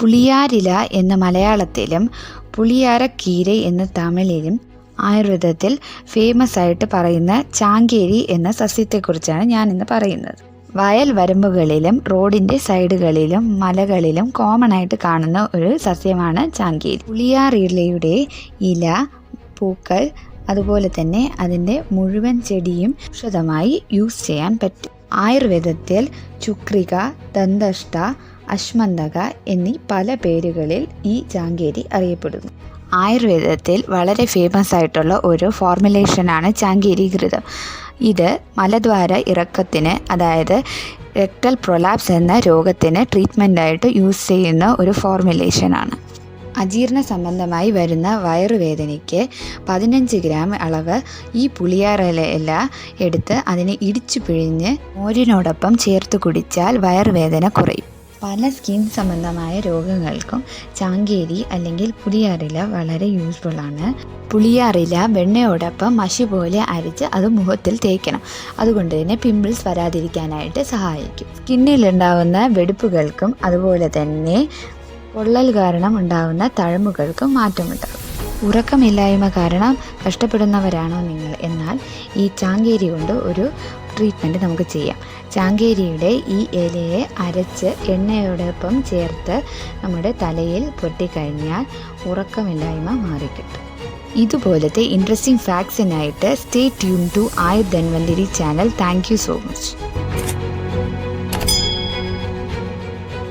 പുളിയാരില എന്ന മലയാളത്തിലും പുളിയാരക്കീര എന്ന തമിഴിലും ആയുർവേദത്തിൽ ഫേമസ് ആയിട്ട് പറയുന്ന ചാങ്കേരി എന്ന സസ്യത്തെക്കുറിച്ചാണ് ഞാനിന്ന് പറയുന്നത്. വയൽ വരമ്പുകളിലും റോഡിൻ്റെ സൈഡുകളിലും മലകളിലും കോമൺ ആയിട്ട് കാണുന്ന ഒരു സസ്യമാണ് ചാങ്കേരി. പുളിയാറിലയുടെ ഇല, പൂക്കൾ, അതുപോലെ തന്നെ അതിൻ്റെ മുഴുവൻ ചെടിയും ഔഷധമായി യൂസ് ചെയ്യാൻ പറ്റും. ആയുർവേദത്തിൽ ചുക്രിക, ദന്തഷ്ട, അശ്മന്തക എന്നീ പല പേരുകളിൽ ഈ ചാങ്കേരി അറിയപ്പെടുന്നു. ആയുർവേദത്തിൽ വളരെ ഫേമസ് ആയിട്ടുള്ള ഒരു ഫോർമുലേഷനാണ് ചാങ്കേരി ഘൃതം. ഇത് മലദ്വാര ഇറക്കത്തിന്, അതായത് റെക്ടൽ പ്രൊലാപ്സ് എന്ന രോഗത്തിന് ട്രീറ്റ്മെൻറ്റായിട്ട് യൂസ് ചെയ്യുന്ന ഒരു ഫോർമുലേഷനാണ്. അജീർണ സംബന്ധമായി വരുന്ന വയറുവേദനയ്ക്ക് 15 ഗ്രാം അളവ് ഈ പുളിയാറില എടുത്ത് അതിനെ ഇടിച്ചു പിഴിഞ്ഞ് മോരിനോടൊപ്പം ചേർത്ത് കുടിച്ചാൽ വയറുവേദന കുറയും. പല സ്കിൻ സംബന്ധമായ രോഗങ്ങൾക്കും ചാങ്കേരി അല്ലെങ്കിൽ പുളിയാറില വളരെ യൂസ്ഫുള്ളാണ്. പുളിയാറില വെണ്ണയോടൊപ്പം മഷി പോലെ അരിച്ച് അത് മുഖത്തിൽ തേക്കണം. അതുകൊണ്ട് തന്നെ പിമ്പിൾസ് വരാതിരിക്കാനായിട്ട് സഹായിക്കും. സ്കിന്നിലുണ്ടാവുന്ന വെടിപ്പുകൾക്കും അതുപോലെ തന്നെ പൊള്ളൽ കാരണം ഉണ്ടാകുന്ന തഴമ്പുകൾക്കും മാറ്റമുണ്ടാകും. ഉറക്കമില്ലായ്മ കാരണം കഷ്ടപ്പെടുന്നവരാണോ നിങ്ങൾ? എന്നാൽ ഈ ചാങ്കേരി കൊണ്ട് ഒരു ട്രീറ്റ്മെൻറ്റ് നമുക്ക് ചെയ്യാം. ചാങ്കേരിയുടെ ഈ ഇലയെ അരച്ച് എണ്ണയോടൊപ്പം ചേർത്ത് നമ്മുടെ തലയിൽ പൊട്ടിക്കഴിഞ്ഞാൽ ഉറക്കമില്ലായ്മ മാറിക്കിട്ടും. ഇതുപോലത്തെ ഇൻട്രസ്റ്റിംഗ് ഫാക്ട്സിനായിട്ട് stay tune to Ayur Dhanvantari channel. Thank you so much.